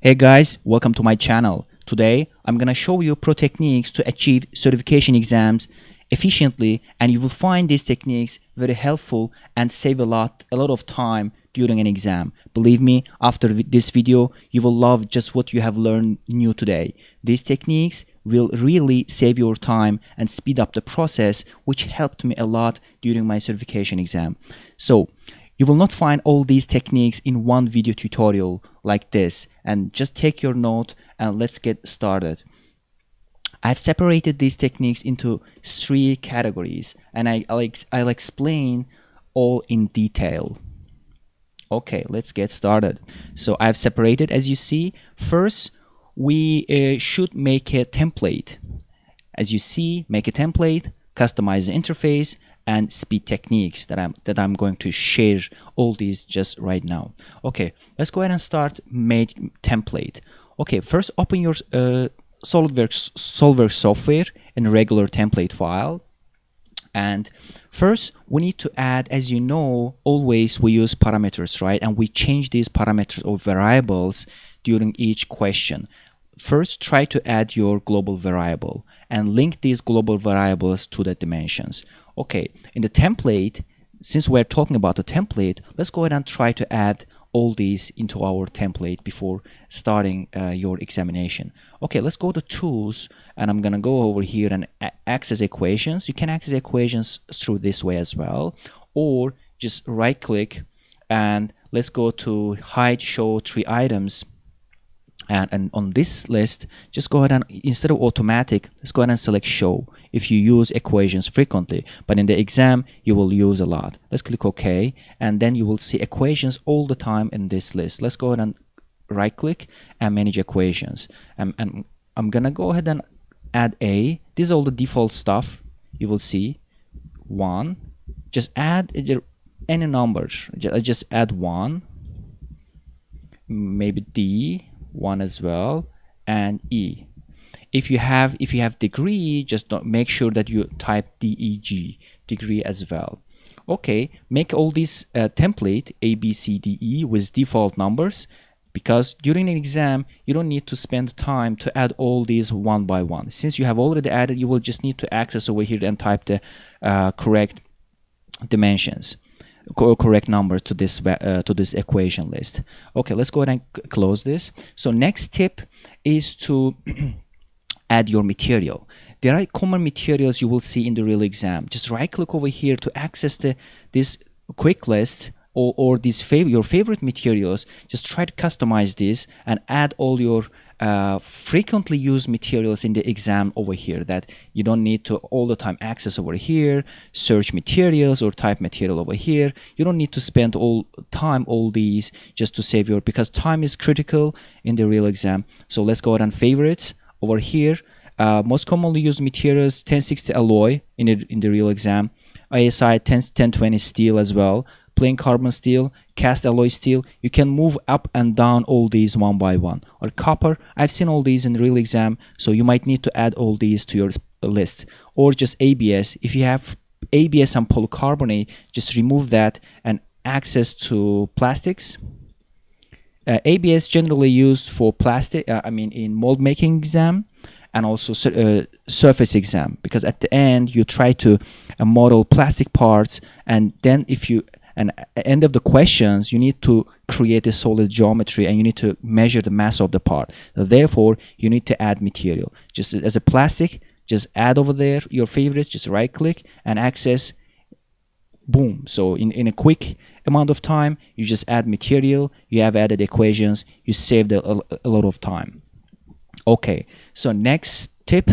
Hey guys, welcome to my channel. Today I'm gonna show you pro techniques to achieve certification exams efficiently, and you will find these techniques very helpful and save a lot of time during an exam. Believe me, after this video you will love just what you have learned new today. These techniques will really save your time and speed up the process, which helped me a lot during my certification exam. So you will not find all these techniques in one video tutorial like this, and just take your note and let's get started. I've separated these techniques into 3 categories, and I'll explain all in detail. Okay, let's get started. So I've separated, as you see. First, we should make a template. As you see, make a template, customize the interface, and speed techniques that I'm going to share all these just right now. Okay, let's go ahead and start make template. Okay, first open your Solidworks software in a regular template file. And first we need to add, as you know, always we use parameters, right? And we change these parameters or variables during each question. First, try to add your global variable and link these global variables to the dimensions. Okay, in the template, since we're talking about the template, let's go ahead and try to add all these into our template before starting your examination. Okay, let's go to tools, and I'm gonna go over here and access equations. You can access equations through this way as well, or just right click and let's go to hide show 3 items. And on this list, just go ahead and, instead of automatic, let's go ahead and select show if you use equations frequently, but in the exam you will use a lot. Let's click OK, and then you will see equations all the time in this list. Let's go ahead and right click and manage equations, and I'm gonna go ahead and add A. This is all the default stuff. You will see 1, just add any numbers, just add 1, maybe D 1 as well, and E. If you have degree, just make sure that you type DEG, degree as well. Okay, make all these template A, B, C, D, E with default numbers, because during an exam you don't need to spend time to add all these one by one. Since you have already added, you will just need to access over here and type the correct dimensions, correct number to this equation list. Okay, let's go ahead and close this. So next tip is to add your material. There are common materials you will see in the real exam. Just right click over here to access this quick list or your favorite materials. Just try to customize this and add all your frequently used materials in the exam over here, that you don't need to all the time access over here, search materials or type material over here. You don't need to spend all these just to save because time is critical in the real exam. So let's go ahead and favorites over here. Most commonly used materials: 1060 alloy in the real exam, ASI 1020 steel as well, plain carbon steel, cast alloy steel. You can move up and down all these one by one. Or copper, I've seen all these in the real exam, so you might need to add all these to your list. Or just ABS. If you have ABS and polycarbonate, just remove that and access to plastics. ABS generally used for plastic, in mold making exam, and also surface exam, because at the end you try to model plastic parts, and then at the end of the questions you need to create a solid geometry and you need to measure the mass of the part. Therefore you need to add material. Just as a plastic, just add over there your favorites, just right click and access. Boom. So in a quick amount of time you just add material, you have added equations, you saved a lot of time. Okay, so next tip,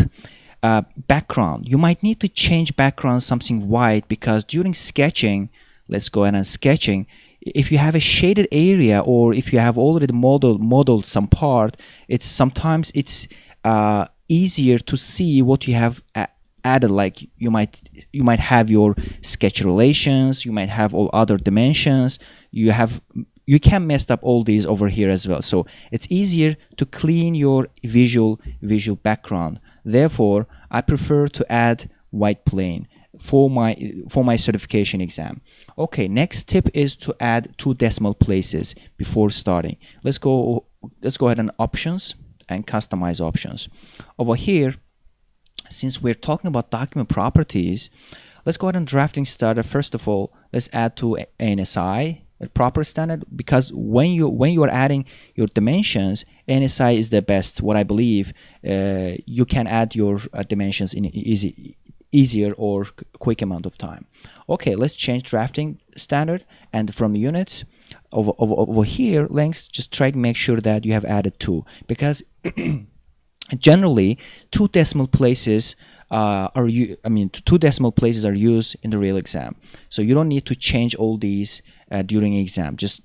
background. You might need to change background something white, because during sketching, let's go ahead and sketching, if you have a shaded area or if you have already modeled some part, sometimes it's easier to see what you have added. Like you might have your sketch relations, you might have all other dimensions, you can mess up all these over here as well. So it's easier to clean your visual background. Therefore I prefer to add white plain for my certification exam. Okay, next tip is to add 2 decimal places before starting. Let's go let's go ahead and options and customize options. Over here, since we're talking about document properties, let's go ahead and drafting starter. First of all, let's add to ANSI a proper standard, because when you are adding your dimensions, ANSI is the best. What I believe, you can add your dimensions in easier or quick amount of time. Okay, let's change drafting standard, and from units over here lengths, just try to make sure that you have added 2, because generally 2 decimal places two decimal places are used in the real exam, so you don't need to change all these during exam. Just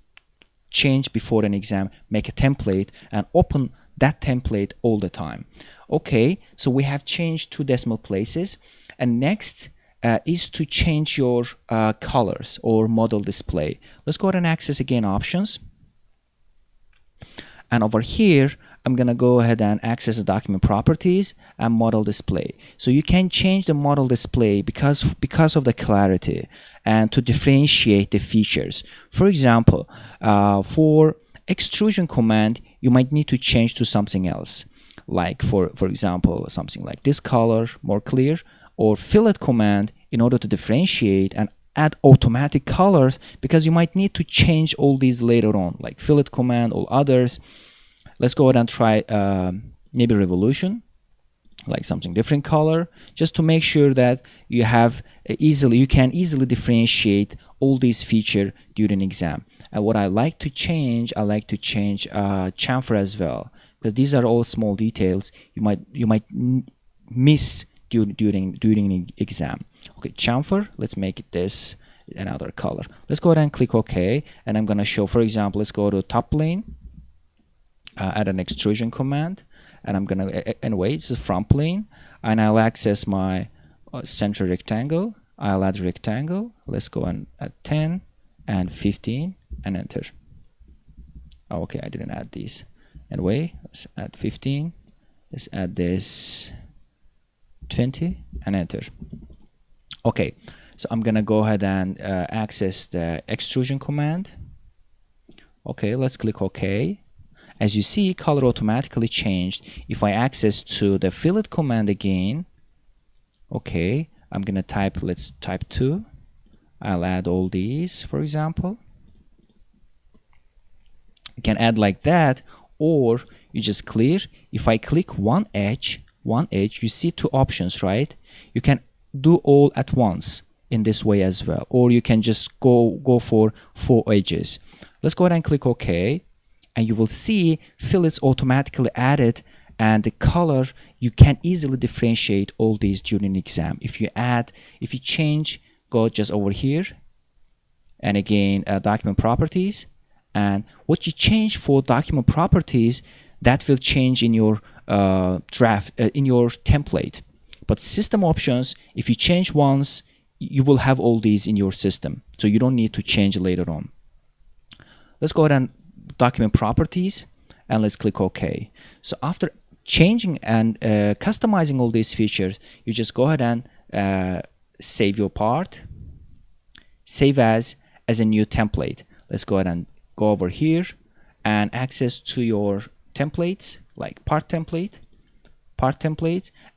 change before an exam, make a template and open that template all the time. Okay, so we have changed 2 decimal places, and next is to change your colors or model display. Let's go ahead and access again options, and over here I'm gonna go ahead and access the document properties and model display. So you can change the model display because of the clarity and to differentiate the features. For example, for extrusion command, you might need to change to something else, like for example something like this color, more clear, or fillet command in order to differentiate and add automatic colors, because you might need to change all these later on, like fillet command or others. Let's go ahead and try maybe revolution, like something different color, just to make sure that you have you can easily differentiate all these features during exam. And what I like to change chamfer as well, because these are all small details you might miss during the exam. Okay, chamfer, let's make it this another color. Let's go ahead and click OK, and I'm gonna show, for example, let's go to top plane, add an extrusion command, and I'm gonna anyway it's a front plane, and I'll access my center rectangle. I'll add rectangle. Let's go and add 10 and 15 and enter. Oh, okay, I didn't add these. Anyway, let's add 15. Let's add this 20 and enter. Okay, so I'm gonna go ahead and access the extrusion command. Okay, let's click OK. As you see, color automatically changed. If I access to the fillet command again, okay, I'm gonna type, let's type 2. I'll add all these, for example. You can add like that, or you just clear. If I click one edge, you see 2 options, right? You can do all at once in this way as well, or you can just go for 4 edges. Let's go ahead and click OK. And you will see fillets automatically added, and the color, you can easily differentiate all these during the exam. If you change, go just over here, and again document properties, and what you change for document properties, that will change in your in your template. But system options, if you change once, you will have all these in your system, so you don't need to change later on. Let's go ahead and document properties, and let's click OK. So after changing and customizing all these features, you just go ahead and save your part, save as a new template. Let's go ahead and go over here and access to your templates, like part templates,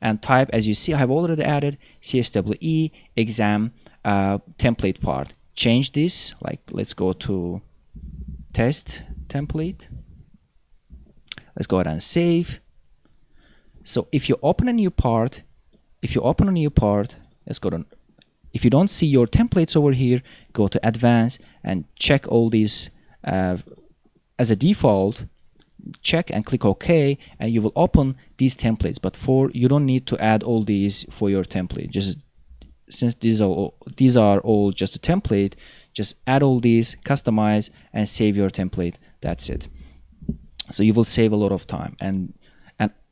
and type, as you see I have already added CSWE exam template part. Change this, like let's go to test template. Let's go ahead and save. So if you open a new part, let's go to, if you don't see your templates over here, go to advanced and check all these as a default, check and click OK, and you will open these templates. But you don't need to add all these for your template. Just since these are all just a template, just add all these, customize, and save your template. That's it. So you will save a lot of time, and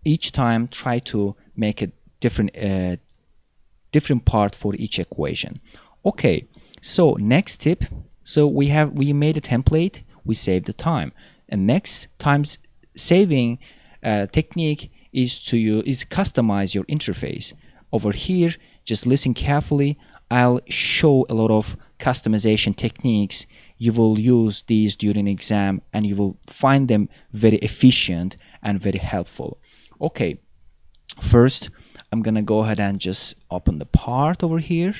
each time try to make a different part for each equation. Okay, so next tip. So we made a template, we saved the time, and next time's saving technique is customize your interface. Over here, just listen carefully. I'll show a lot of customization techniques you will use these during exam and you will find them very efficient and very helpful. Okay, first I'm gonna go ahead and just open the part over here.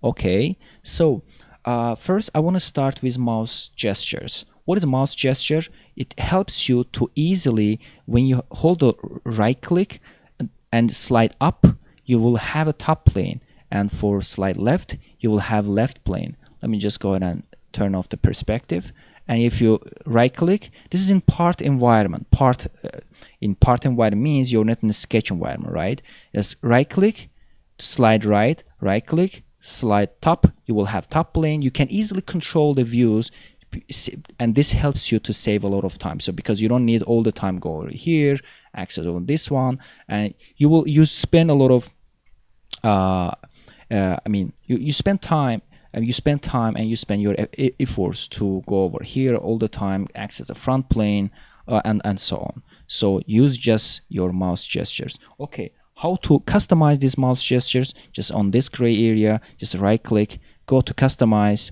Okay, so first I want to start with mouse gestures. What is a mouse gesture? It helps you to easily, when you hold the right click and slide up, you will have a top plane, and for slide left you will have left plane. Let me just go ahead and turn off the perspective. And if you right click, this is in part environment. In part environment means you're not in a sketch environment, right? Just right click, slide right, right click, slide top, you will have top plane. You can easily control the views, and this helps you to save a lot of time. So because you don't need all the time go over here, access on this one, and you spend a lot of you spend time and you spend your efforts to go over here all the time, access the front plane, and so on. So use just your mouse gestures. Okay, how to customize these mouse gestures? Just on this gray area, just right click, go to customize,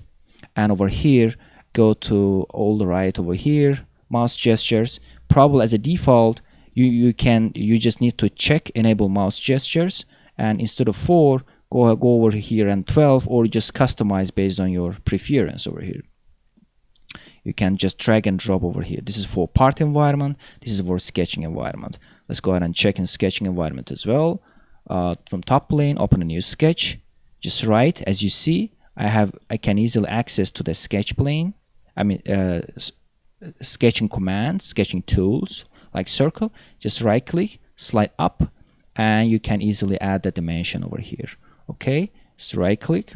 and over here go to all the right over here, mouse gestures. Probably as a default, you just need to check enable mouse gestures, and instead of 4, go over here and 12, or just customize based on your preference over here. You can just drag and drop over here. This is for part environment, this is for sketching environment. Let's go ahead and check in sketching environment as well. From top plane, open a new sketch, just right. As you see, I can easily access to the sketch plane. Sketching commands, sketching tools like circle. Just right click, slide up, and you can easily add the dimension over here. Okay, so right click,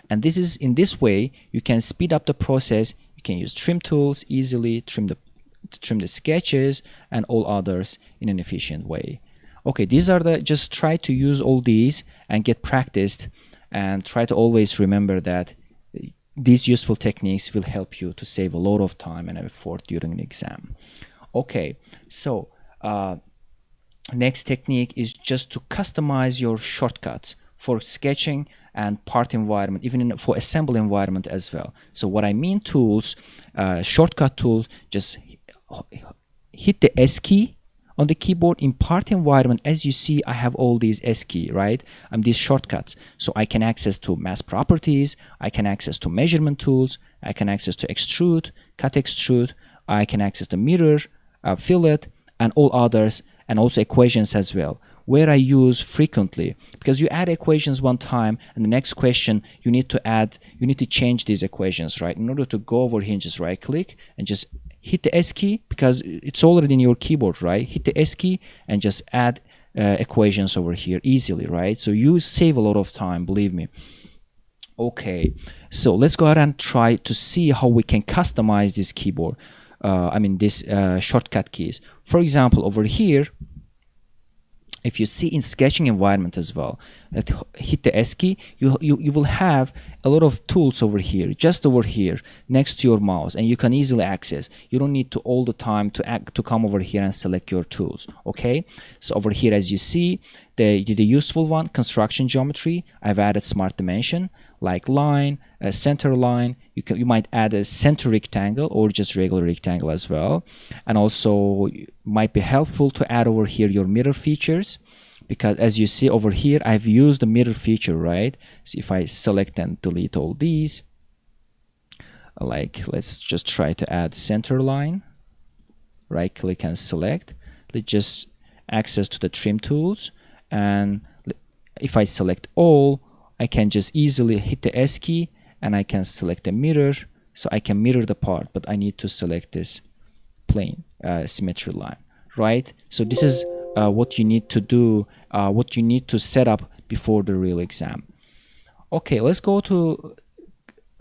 and this is in this way you can speed up the process. You can use trim tools easily, trim the sketches and all others in an efficient way. Okay, these are just try to use all these and get practiced, and try to always remember that these useful techniques will help you to save a lot of time and effort during an exam. Okay, so next technique is just to customize your shortcuts for sketching and part environment, even for assembly environment as well. So what I mean tools, shortcut tools, just hit the S key on the keyboard. In part environment, as you see, I have all these S key, right? These shortcuts. So I can access to mask properties, I can access to measurement tools, I can access to extrude, cut extrude, I can access the mirror, fillet, and all others, and also equations as well, where I use frequently, because you add equations one time and the next question you need to change these equations, right? In order to go over here, just right click and just hit the S key, because it's already in your keyboard, right? Hit the S key and just add equations over here easily, right? So you save a lot of time, believe me. Okay, so let's go ahead and try to see how we can customize this keyboard. This shortcut keys. For example, over here, if you see in sketching environment as well, hit the S key, you will have a lot of tools over here, just over here next to your mouse, and you can easily access. You don't need to all the time to come over here and select your tools. Okay, so over here, as you see, the useful one, construction geometry, I've added smart dimension like line, a center line. You might add a center rectangle or just regular rectangle as well. And also might be helpful to add over here your mirror features, because as you see over here, I've used the mirror feature, right? So if I select and delete all these, like let's just try to add center line, right click and select. Let's just access to the trim tools, and if I select all, I can just easily hit the S key and I can select the mirror, so I can mirror the part, but I need to select this plane symmetry line, right? So this is what you need to do, what you need to set up before the real exam. Okay, let's go to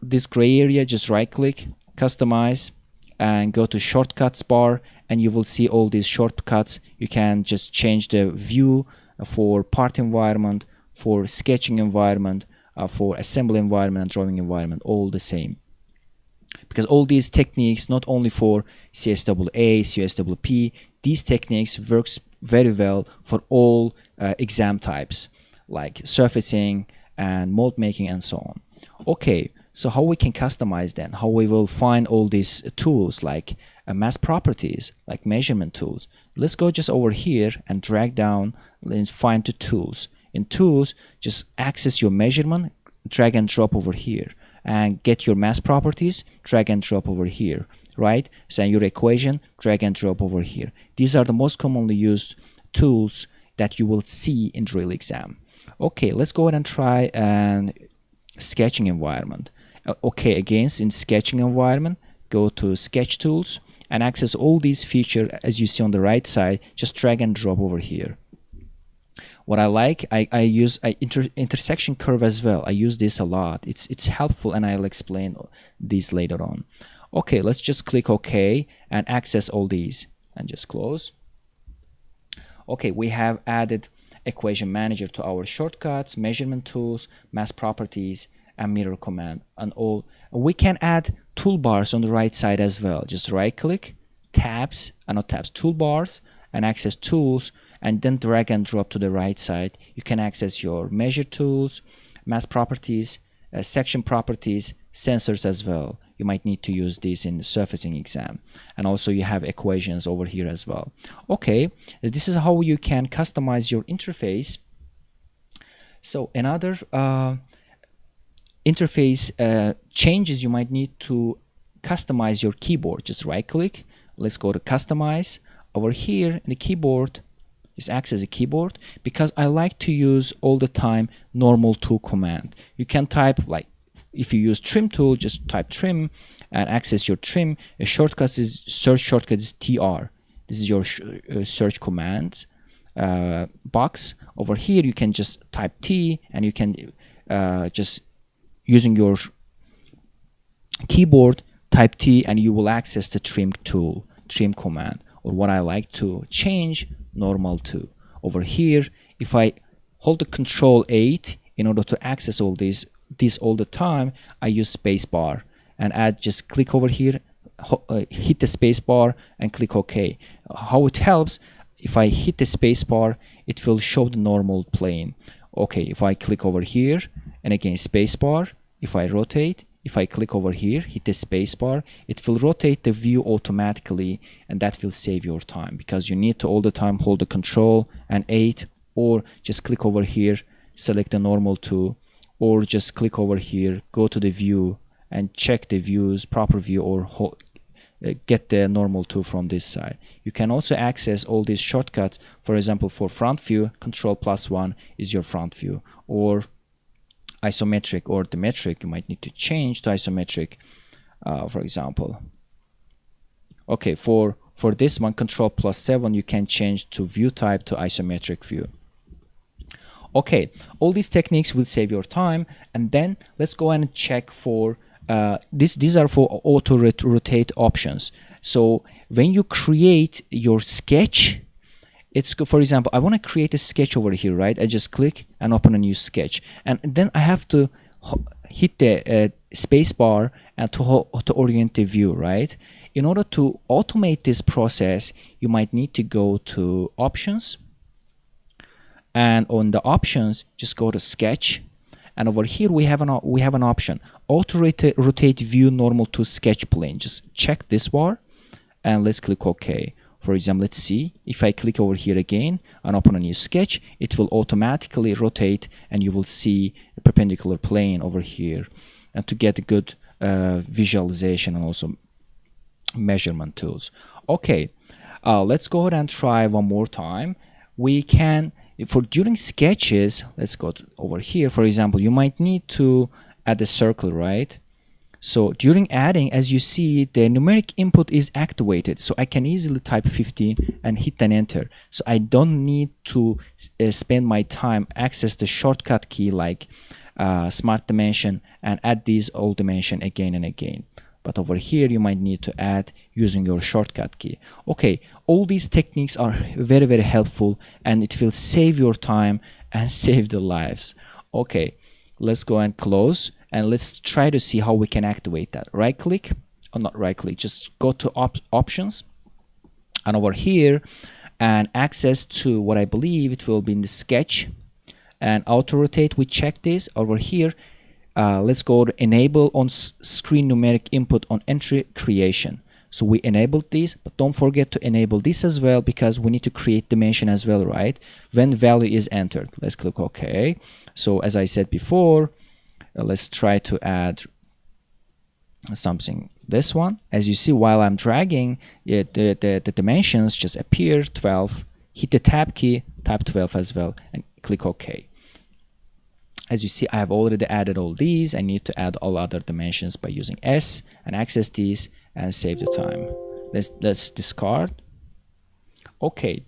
this gray area, just right click, customize, and go to shortcuts bar, and you will see all these shortcuts. You can just change the view for part environment, for sketching environment, for assembly environment and drawing environment, all the same. Because all these techniques, not only for CSAA, CSWP, these techniques works very well for all exam types like surfacing and mold making and so on. Okay, So how we can customize then, how we will find all these tools like mass properties, like measurement tools. Let's go just over here and drag down and find the tools. In tools, just access your measurement, drag and drop over here, and get your mass properties, drag and drop over here, right? So your equation, drag and drop over here. These are the most commonly used tools that you will see in drill exam. Okay, let's go ahead and try an sketching environment. Okay, again, in sketching environment, go to sketch tools and access all these features as you see on the right side. Just drag and drop over here. What I like, I use intersection curve as well. I use this a lot. It's helpful, and I'll explain these later on. Okay, let's just click OK and access all these and just close. Okay, we have added equation manager to our shortcuts, measurement tools, mass properties, and mirror command, and all. We can add toolbars on the right side as well. Just right click, tabs, not tabs, toolbars, and access tools, and then drag and drop to the right side. You can access your measure tools, mass properties, section properties, sensors as well. You might need to use these in the surfacing exam. And also you have equations over here as well. Okay, this is how you can customize your interface. So another interface changes, you might need to customize your keyboard. Just right click, let's go to customize. Over here in the keyboard, just access a keyboard, because I like to use all the time normal tool command. You can type, like if you use trim tool, just type trim and access your trim. A shortcut is search shortcut is TR. This is your search commands box. Over here you can just type T, and you can just using your keyboard type T, and you will access the trim tool, trim command. Or what I like to change, normal to. Over here, if I hold the Control 8 in order to access all this all the time, I use space bar and just click over here, hit the space bar and click OK. How it helps, if I hit the space bar, it will show the normal plane. Okay, if I click over here and again space bar, if I rotate, if I click over here, hit the space bar, it will rotate the view automatically, and that will save your time, because you need to all the time hold the Control and 8, or just click over here, select the normal to, or just click over here, go to the view and check the views, proper view, or get the normal to from this side. You can also access all these shortcuts. For example, for front view, Control+1 is your front view, or isometric or the metric, you might need to change to isometric, for example. Okay, for this one, Control+7, you can change to view type to isometric view. Okay, all these techniques will save your time, and then let's go and check for these are for auto rotate options. So when you create your sketch, it's good. For example, I want to create a sketch over here, right? I just click and open a new sketch, and then I have to hit the space bar and to orient the view, right? In order to automate this process, you might need to go to options, and on the options, just go to sketch, and over here we have an option, auto rotate view normal to sketch plane. Just check this bar, and let's click OK. For example, let's see, if I click over here again and open a new sketch, it will automatically rotate, and you will see a perpendicular plane over here, and to get a good visualization and also measurement tools. Okay, let's go ahead and try one more time. We can, for during sketches, let's go over here. For example, you might need to add a circle, right? So during adding, as you see, the numeric input is activated, so I can easily type 15 and hit an enter. So I don't need to spend my time access the shortcut key like smart dimension and add these all dimension again and again. But over here you might need to add using your shortcut key. Okay, all these techniques are very, very helpful, and it will save your time and save the lives. Okay, let's go and close. And let's try to see how we can activate that. Right click, or not right click, just go to options, and over here, and access to what I believe it will be in the sketch, and auto rotate. We check this over here. let's go to enable on screen numeric input on entry creation. So we enabled this, but don't forget to enable this as well, because we need to create dimension as well, right? When value is entered. Let's click OK. So as I said before, let's try to add something. This one, as you see, while I'm dragging it, the dimensions just appear 12. Hit the tab key, type 12 as well, and click OK. As you see, I have already added all these. I need to add all other dimensions by using S and access these and save the time. Let's discard. Okay,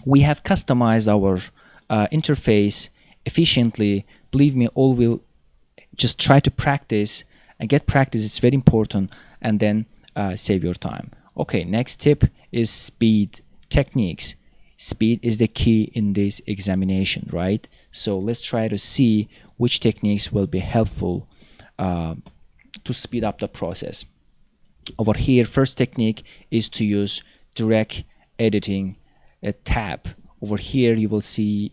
we have customized our interface efficiently. Believe me, all will just try to practice and get practice. It's very important, and then save your time. Okay, next tip is speed techniques. Speed is the key in this examination, right? So let's try to see which techniques will be helpful to speed up the process. Over here, first technique is to use direct editing tab. Over here, you will see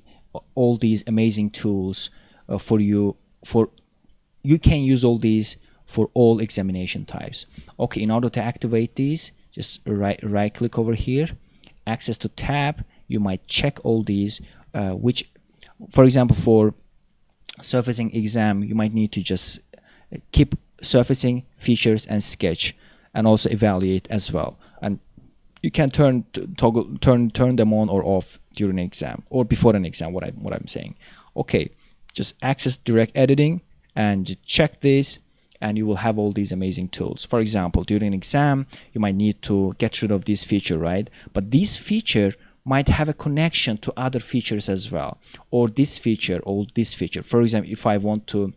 all these amazing tools you can use all these for all examination types. Okay, in order to activate these, just right click over here, access to tab. You might check all these, which, for example, for surfacing exam, you might need to just keep surfacing, features, and sketch, and also evaluate as well. And you can turn them on or off during an exam or before an exam. What I'm saying. Okay, just access direct editing and check this, and you will have all these amazing tools. For example, during an exam, you might need to get rid of this feature, right? But this feature might have a connection to other features as well, or this feature or this feature. For example, if I want to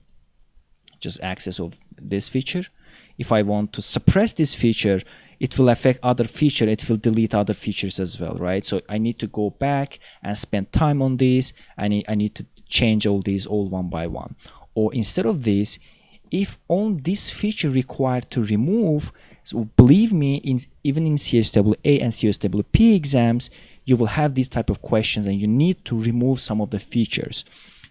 just access of this feature, if I want to suppress this feature, it will affect other feature, it will delete other features as well, right? So I need to go back and spend time on this. I need to change all these all one by one. Or instead of this, if on this feature required to remove, so believe me, even in CSWA and CSWP exams, you will have these type of questions and you need to remove some of the features.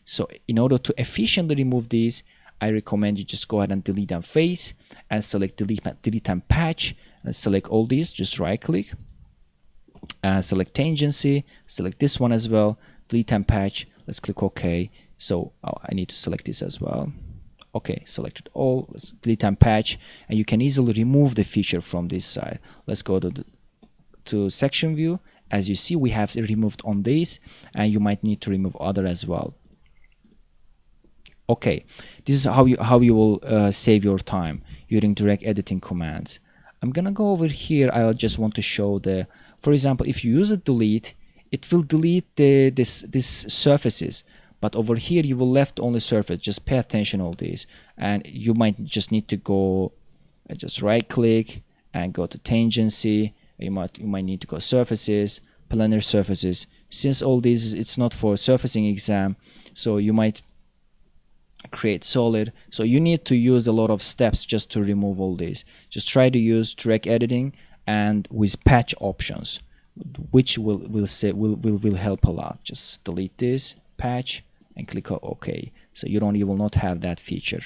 So in order to efficiently remove these, I recommend you just go ahead and delete and face and select delete and patch, and select all these. Just right click and select tangency, select this one as well, delete and patch. Let's click OK. So I need to select this as well. Okay, select it all. Let's delete and patch, and you can easily remove the feature from this side. Let's go to section view. As you see, we have removed on this, and you might need to remove other as well. Okay, this is how you will save your time using direct editing commands. I'm gonna go over here. I just want to show for example, if you use a delete, it will delete this surfaces. But over here, you will left only surface. Just pay attention to all these, and you might just need to go, just right click and go to tangency. You might need to go surfaces, planar surfaces. Since all these, it's not for surfacing exam, so you might create solid. So you need to use a lot of steps just to remove all these. Just try to use direct editing and with patch options, which will help a lot. Just delete this, patch, and click OK. So you will not have that feature.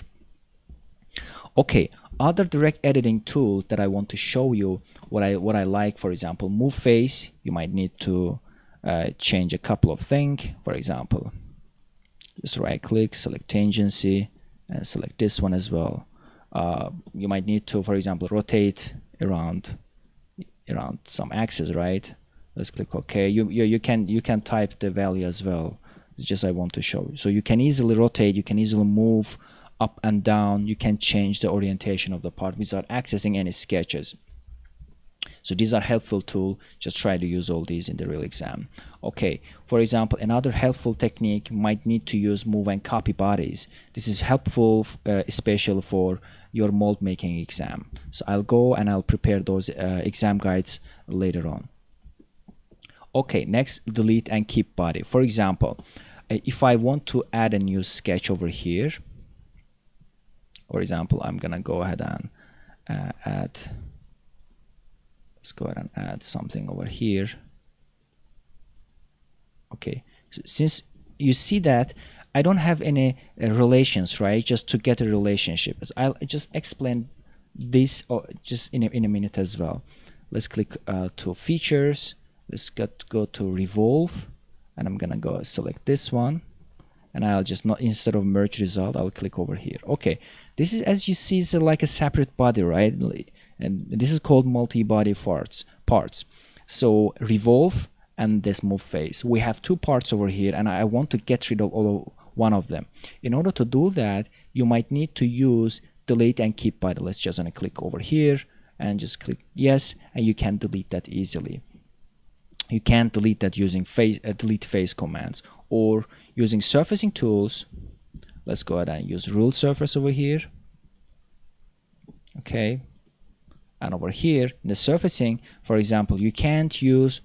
Okay, other direct editing tool that I want to show you what I like. For example, move face. You might need to change a couple of things. For example, just right click, select tangency, and select this one as well. You might need to, for example, rotate around some axis, right? Let's click OK. You can type the value as well. It's just I want to show you. So you can easily rotate, you can easily move up and down, you can change the orientation of the part without accessing any sketches. So these are helpful tools. Just try to use all these in the real exam. Okay, for example, another helpful technique might need to use move and copy bodies. This is helpful especially for your mold making exam. So I'll go and I'll prepare those exam guides later on. Okay, next, delete and keep body. For example, if I want to add a new sketch over here, for example, I'm gonna go ahead and let's go ahead and add something over here. Okay, so since you see that I don't have any relations, right? Just to get a relationship. I'll just explain this just in a minute as well. Let's click to features. Let's go to revolve, and I'm gonna go select this one, and I'll just not, instead of merge result, I'll click over here. Okay, this is, as you see, is like a separate body, right? And this is called multi-body parts. So revolve and this move face. We have two parts over here, and I want to get rid of one of them. In order to do that, you might need to use delete and keep body. Let's just gonna click over here and just click yes, and you can delete that easily. You can't delete that using delete face commands or using surfacing tools. Let's go ahead and use rule surface over here. Okay, and over here in the surfacing, for example, you can't use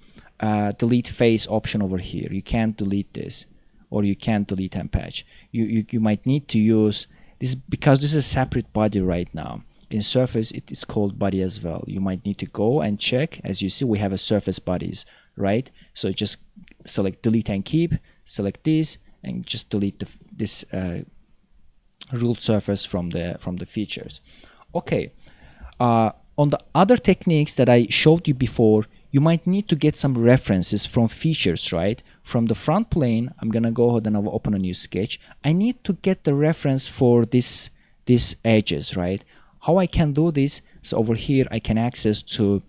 delete face option over here. You can't delete this, or you can't delete and patch. You might need to use this, because this is a separate body right now. In surface, it is called body as well. You might need to go and check. As you see, we have a surface bodies, right? So just select delete and keep, select this, and just delete this ruled surface from the features. Okay, on the other techniques that I showed you before, you might need to get some references from features, right? From the front plane, I'm gonna go ahead and open a new sketch. I need to get the reference for these edges, right? How I can do this? So over here I can access to,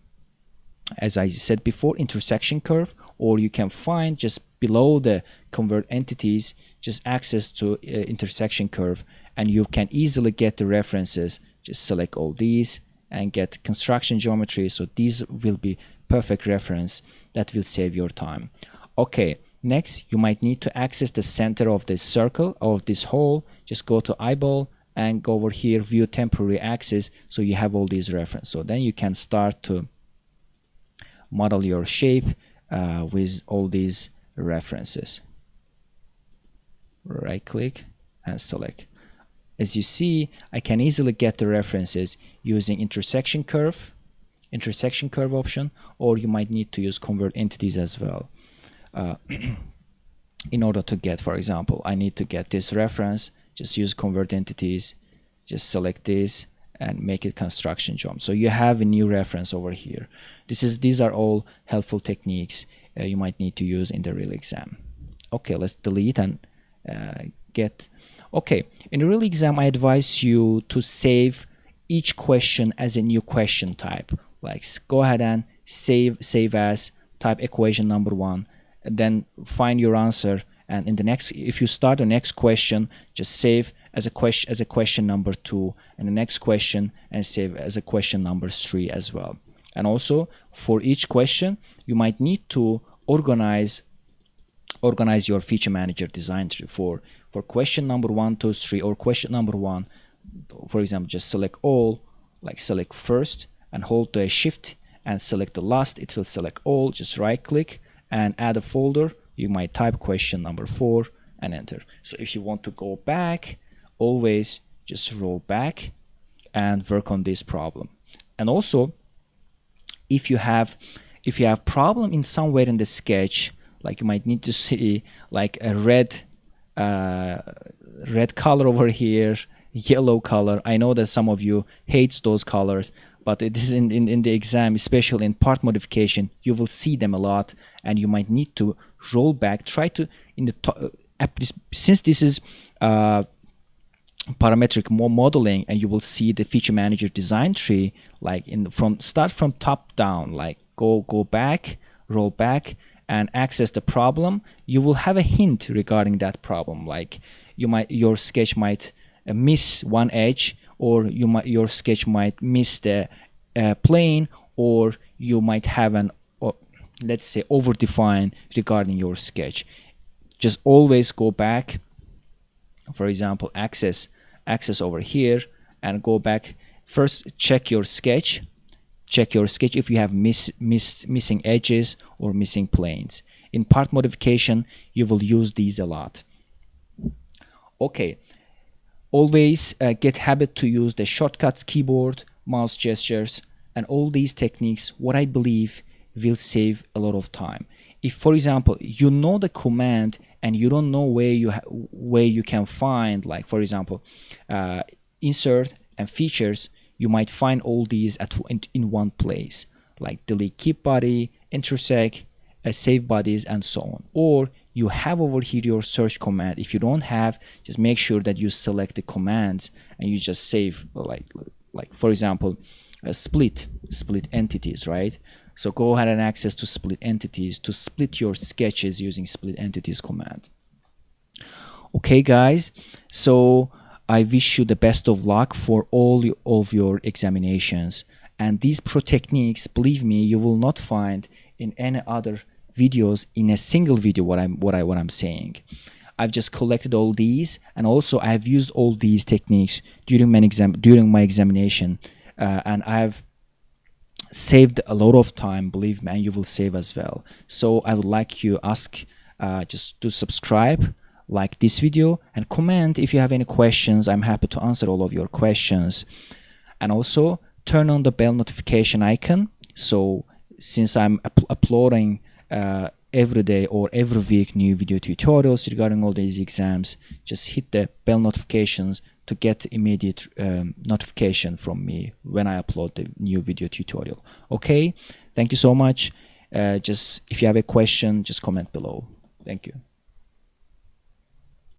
as I said before, intersection curve, or you can find just below the convert entities, just access to intersection curve, and you can easily get the references. Just select all these and get construction geometry. So these will be perfect reference that will save your time. Okay, next you might need to access the center of this circle or this hole. Just go to eyeball and go over here, view temporary axis, so you have all these references. So then you can start to model your shape with all these references. Right click and select. As you see, I can easily get the references using intersection curve option, or you might need to use convert entities as well. In order to get, for example, I need to get this reference, just use convert entities, just select this and make it construction job. So you have a new reference over here. These are all helpful techniques you might need to use in the real exam. Okay, let's delete and get. Okay, in the real exam, I advise you to save each question as a new question type. Like go ahead and save as, type equation number 1, and then find your answer. And in the next, if you start the next question, just save as a question number 2, and the next question, and save as a question number 3 as well. And also for each question, you might need to organize your feature manager design tree. For question number 1, 2, 3, or question number 1, for example, just select all, like select first and hold the shift and select the last. It will select all. Just right click and add a folder. You might type question number 4 and enter. So if you want to go back, always just roll back and work on this problem. And also, if you have problem in somewhere in the sketch, like you might need to see like a red color over here, yellow color. I know that some of you hates those colors, but it is in the exam, especially in part modification, you will see them a lot, and you might need to roll back. Try to since this is parametric modeling, and you will see the feature manager design tree, like start from top down, like go back, roll back, and access the problem. You will have a hint regarding that problem. Like your sketch might miss one edge, or your sketch might miss the plane, or you might have let's say overdefined regarding your sketch. Just always go back. For example, access over here and go back. First check your sketch if you have missing edges or missing planes. In part modification, you will use these a lot. Okay, always get habit to use the shortcuts keyboard, mouse gestures, and all these techniques, what I believe will save a lot of time. If, for example, you know the command and you don't know where you can find, like for example, insert and features, you might find all these in one place, like delete keep body, intersect, save bodies, and so on. Or you have over here your search command. If you don't have, just make sure that you select the commands and you just save, like for example, split entities, right? So go ahead and access to split entities to split your sketches using split entities command. Okay guys, so I wish you the best of luck for all of your examinations, and these pro techniques, believe me, you will not find in any other videos in a single video what I'm saying. I've just collected all these, and also I've used all these techniques during my examination, and I've saved a lot of time, believe me, and you will save as well. So I would like you ask just to subscribe, like this video, and comment if you have any questions. I'm happy to answer all of your questions. And also turn on the bell notification icon, so since I'm uploading every day or every week new video tutorials regarding all these exams, just hit the bell notifications to get immediate notification from me when I upload the new video tutorial. Okay, thank you so much. Just if you have a question, just comment below. Thank you.